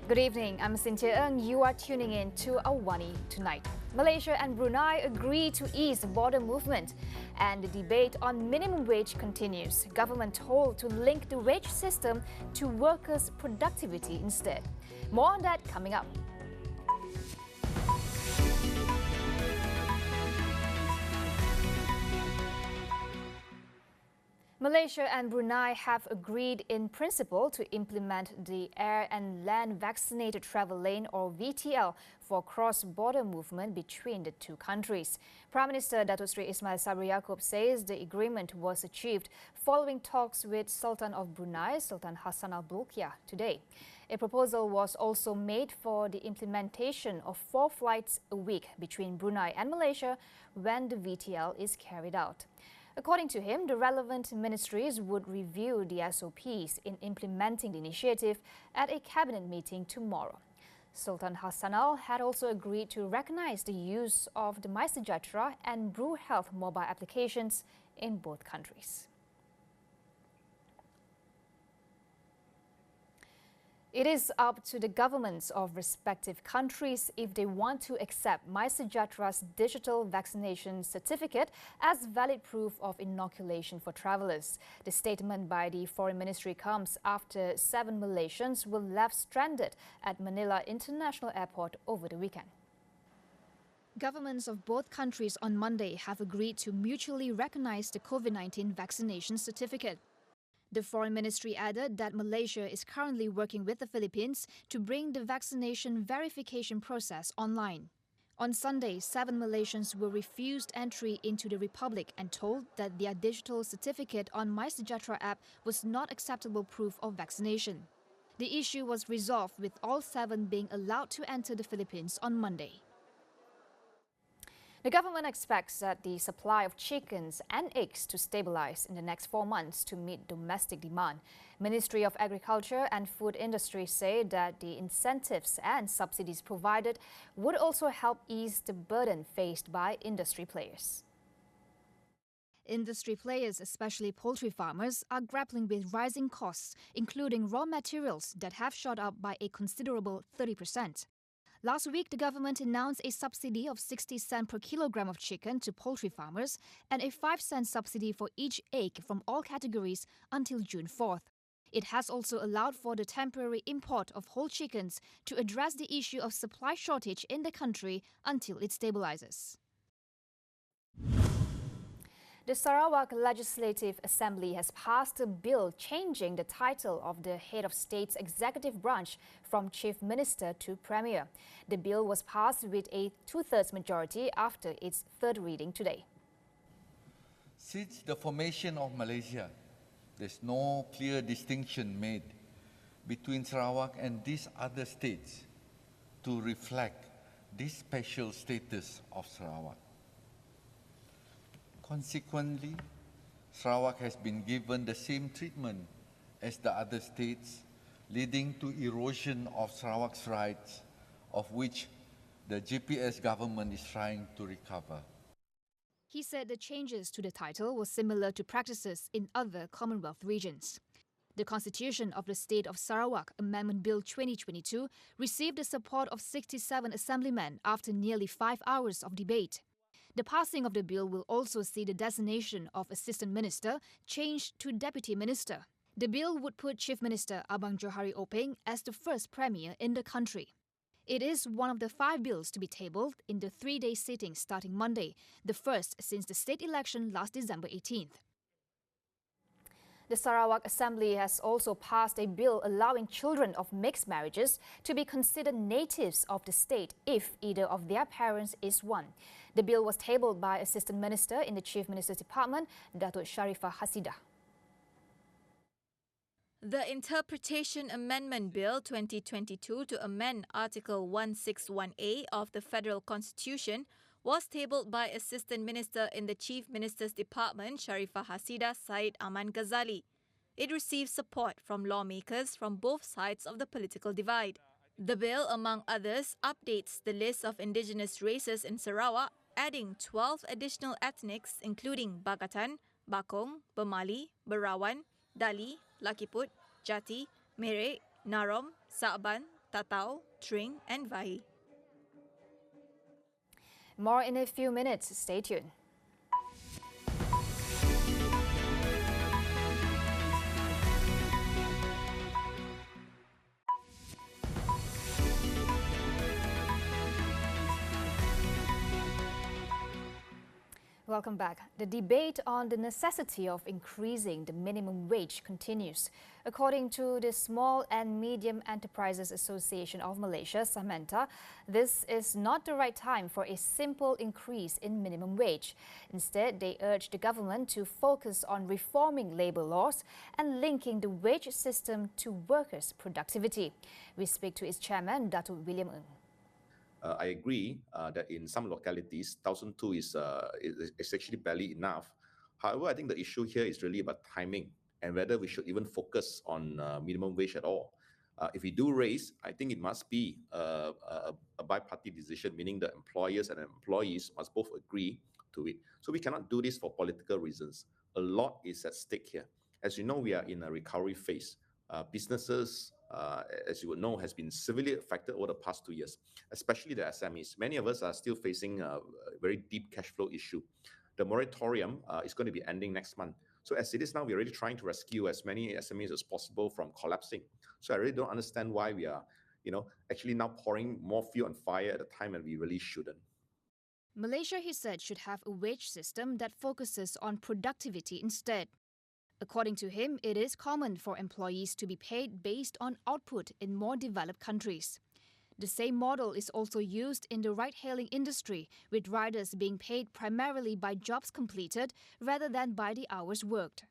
Good evening, I'm Cynthia Ng. You are tuning in to AWANI tonight. Malaysia and Brunei agree to ease border movement, and the debate on minimum wage continues. Government told to link the wage system to workers' productivity instead. More on that coming up. Malaysia and Brunei have agreed in principle to implement the Air and Land Vaccinated Travel Lane or VTL for cross-border movement between the two countries. Prime Minister Datuk Seri Ismail Sabri Yaakob says the agreement was achieved following talks with Sultan of Brunei, Sultan Hassan Al Bolkiah, today. A proposal was also made for the implementation of 4 flights a week between Brunei and Malaysia when the VTL is carried out. According to him, the relevant ministries would review the SOPs in implementing the initiative at a cabinet meeting tomorrow. Sultan Hassanal had also agreed to recognize the use of the MySejahtera and Bru Health mobile applications in both countries. It is up to the governments of respective countries if they want to accept MySejahtera's digital vaccination certificate as valid proof of inoculation for travellers. The statement by the Foreign Ministry comes after 7 Malaysians were left stranded at Manila International Airport over the weekend. Governments of both countries on Monday have agreed to mutually recognise the COVID-19 vaccination certificate. The Foreign Ministry added that Malaysia is currently working with the Philippines to bring the vaccination verification process online. On Sunday, 7 Malaysians were refused entry into the Republic and told that their digital certificate on MySejahtera app was not acceptable proof of vaccination. The issue was resolved with all 7 being allowed to enter the Philippines on Monday. The government expects that the supply of chickens and eggs to stabilize in the next 4 months to meet domestic demand. Ministry of Agriculture and Food Industry say that the incentives and subsidies provided would also help ease the burden faced by industry players. Industry players, especially poultry farmers, are grappling with rising costs, including raw materials that have shot up by a considerable 30%. Last week, the government announced a subsidy of 60 cents per kilogram of chicken to poultry farmers and a 5-cent subsidy for each egg from all categories until June 4th. It has also allowed for the temporary import of whole chickens to address the issue of supply shortage in the country until it stabilizes. The Sarawak Legislative Assembly has passed a bill changing the title of the head of state's executive branch from Chief Minister to Premier. The bill was passed with a 2/3 majority after its 3rd reading today. Since the formation of Malaysia, there's no clear distinction made between Sarawak and these other states to reflect this special status of Sarawak. Consequently, Sarawak has been given the same treatment as the other states, leading to erosion of Sarawak's rights, of which the GPS government is trying to recover. He said the changes to the title were similar to practices in other Commonwealth regions. The Constitution of the State of Sarawak Amendment Bill 2022 received the support of 67 assemblymen after nearly 5 hours of debate. The passing of the bill will also see the designation of Assistant Minister changed to Deputy Minister. The bill would put Chief Minister Abang Johari Openg as the first Premier in the country. It is one of the 5 bills to be tabled in the 3-day sitting starting Monday, the first since the state election last December 18th. The Sarawak Assembly has also passed a bill allowing children of mixed marriages to be considered natives of the state if either of their parents is one. The bill was tabled by Assistant Minister in the Chief Minister's Department, Datuk Sharifah Hasidah. The Interpretation Amendment Bill 2022 to amend Article 161A of the Federal Constitution was tabled by Assistant Minister in the Chief Minister's Department, Sharifah Hasidah Said Aman Ghazali. It received support from lawmakers from both sides of the political divide. The bill, among others, updates the list of indigenous races in Sarawak, adding 12 additional ethnics including Bagatan, Bakong, Bemali, Berawan, Dali, Lakiput, Jati, Merek, Narom, Sa'ban, Tatao, Tring and Vai. More in a few minutes. Stay tuned. Welcome back. The debate on the necessity of increasing the minimum wage continues. According to the Small and Medium Enterprises Association of Malaysia, Samenta, this is not the right time for a simple increase in minimum wage. Instead, they urge the government to focus on reforming labour laws and linking the wage system to workers' productivity. We speak to its chairman, Datuk William Ng. I agree that in some localities, 1,002 is actually barely enough. However, I think the issue here is really about timing and whether we should even focus on minimum wage at all. If we do raise, I think it must be a bi-party decision, meaning the employers and employees must both agree to it. So we cannot do this for political reasons. A lot is at stake here. As you know, we are in a recovery phase. Businesses, as you would know, has been severely affected over the past 2 years, especially the SMEs. Many of us are still facing a very deep cash flow issue. The moratorium is going to be ending next month. So as it is now, we're really trying to rescue as many SMEs as possible from collapsing. So I really don't understand why we are, actually now pouring more fuel on fire at a time when we really shouldn't. Malaysia, he said, should have a wage system that focuses on productivity instead. According to him, it is common for employees to be paid based on output in more developed countries. The same model is also used in the ride-hailing industry, with riders being paid primarily by jobs completed rather than by the hours worked.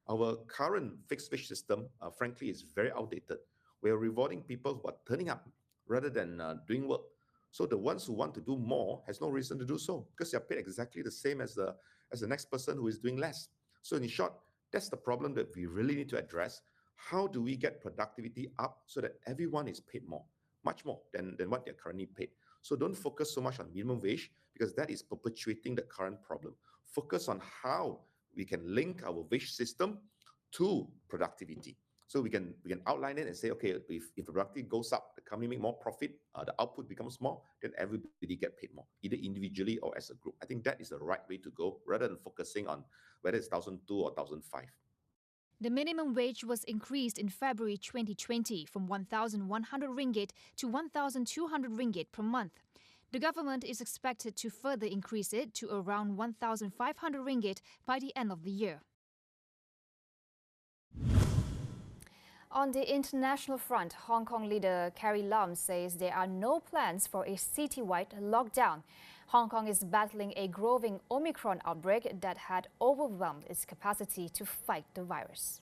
Our current fixed wage system, frankly, is very outdated. We are rewarding people who are turning up rather than doing work. So the ones who want to do more has no reason to do so because they are paid exactly the same as the next person who is doing less. So in short, that's the problem that we really need to address. How do we get productivity up so that everyone is paid more, much more than what they're currently paid? So don't focus so much on minimum wage because that is perpetuating the current problem. Focus on how we can link our wage system to productivity. So we can outline it and say, okay, if the productivity goes up, the company make more profit, the output becomes more, then everybody get paid more, either individually or as a group. I think that is the right way to go, rather than focusing on whether it's 1,002 or 1,005. The minimum wage was increased in February 2020 from 1,100 ringgit to 1,200 ringgit per month. The government is expected to further increase it to around 1,500 ringgit by the end of the year. On the international front, Hong Kong leader Carrie Lam says there are no plans for a citywide lockdown. Hong Kong is battling a growing Omicron outbreak that had overwhelmed its capacity to fight the virus.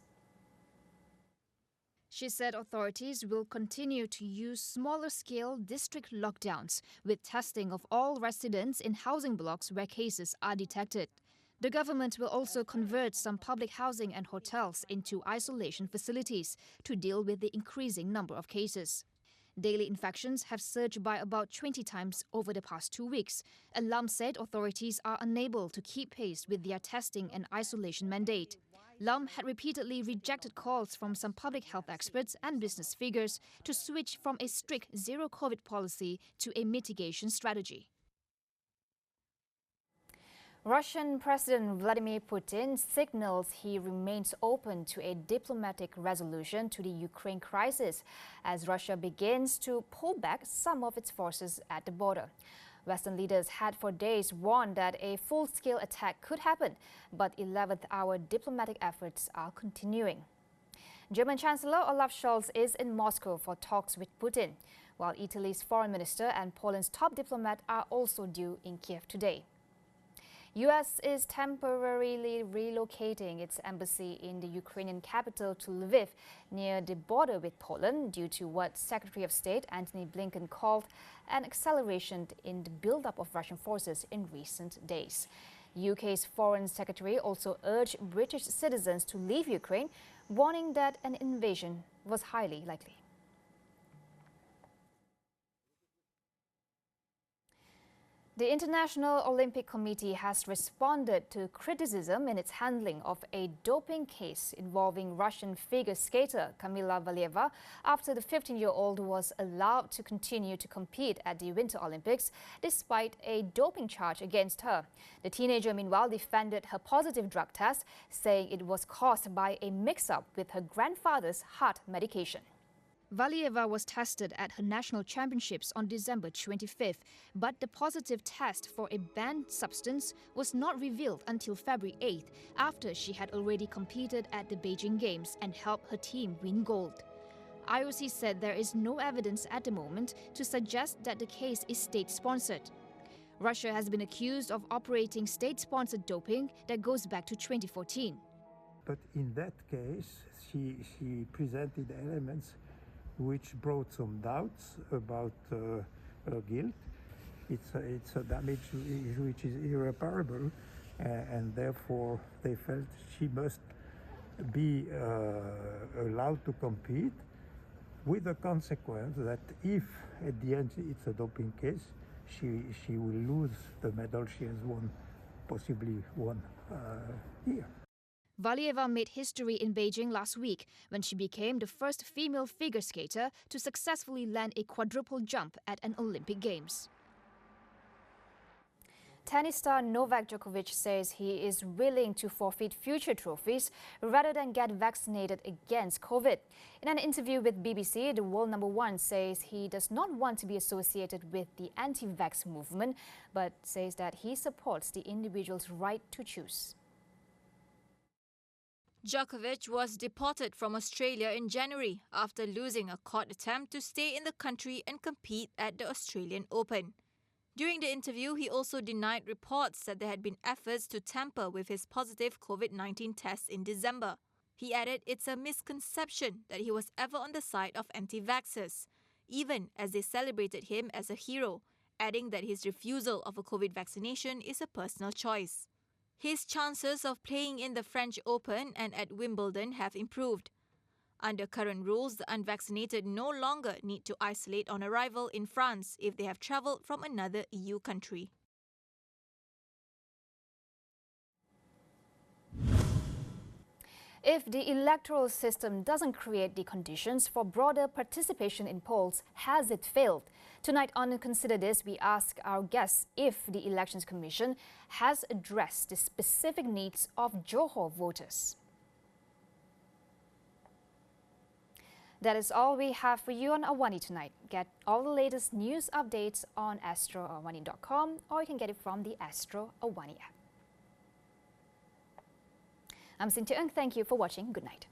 She said authorities will continue to use smaller-scale district lockdowns with testing of all residents in housing blocks where cases are detected. The government will also convert some public housing and hotels into isolation facilities to deal with the increasing number of cases. Daily infections have surged by about 20 times over the past 2 weeks, and Lam said authorities are unable to keep pace with their testing and isolation mandate. Lam had repeatedly rejected calls from some public health experts and business figures to switch from a strict zero-COVID policy to a mitigation strategy. Russian President Vladimir Putin signals he remains open to a diplomatic resolution to the Ukraine crisis as Russia begins to pull back some of its forces at the border. Western leaders had for days warned that a full-scale attack could happen, but 11th-hour diplomatic efforts are continuing. German Chancellor Olaf Scholz is in Moscow for talks with Putin, while Italy's foreign minister and Poland's top diplomat are also due in Kiev today. U.S. is temporarily relocating its embassy in the Ukrainian capital to Lviv, near the border with Poland, due to what Secretary of State Antony Blinken called an acceleration in the buildup of Russian forces in recent days. UK's Foreign Secretary also urged British citizens to leave Ukraine, warning that an invasion was highly likely. The International Olympic Committee has responded to criticism in its handling of a doping case involving Russian figure skater Kamila Valieva after the 15-year-old was allowed to continue to compete at the Winter Olympics despite a doping charge against her. The teenager meanwhile defended her positive drug test, saying it was caused by a mix-up with her grandfather's heart medication. Valieva was tested at her national championships on December 25th, but the positive test for a banned substance was not revealed until February 8th, after she had already competed at the Beijing Games and helped her team win gold. IOC said there is no evidence at the moment to suggest that the case is state-sponsored. Russia has been accused of operating state-sponsored doping that goes back to 2014. But in that case, she presented elements which brought some doubts about her guilt. It's a damage which is irreparable, and therefore they felt she must be allowed to compete, with the consequence that if at the end it's a doping case, she will lose the medal she has won, possibly won here. Valieva made history in Beijing last week when she became the first female figure skater to successfully land a quadruple jump at an Olympic Games. Tennis star Novak Djokovic says he is willing to forfeit future trophies rather than get vaccinated against COVID. In an interview with BBC, the world number one says he does not want to be associated with the anti-vax movement, but says that he supports the individual's right to choose. Djokovic was deported from Australia in January after losing a court attempt to stay in the country and compete at the Australian Open. During the interview, he also denied reports that there had been efforts to tamper with his positive COVID-19 test in December. He added it's a misconception that he was ever on the side of anti-vaxxers, even as they celebrated him as a hero, adding that his refusal of a COVID vaccination is a personal choice. His chances of playing in the French Open and at Wimbledon have improved. Under current rules, the unvaccinated no longer need to isolate on arrival in France if they have travelled from another EU country. If the electoral system doesn't create the conditions for broader participation in polls, has it failed? Tonight on Consider This, we ask our guests if the Elections Commission has addressed the specific needs of Johor voters. That is all we have for you on AWANI tonight. Get all the latest news updates on astroawani.com, or you can get it from the Astro AWANI app. I'm Cynthia Ng. Thank you for watching. Good night.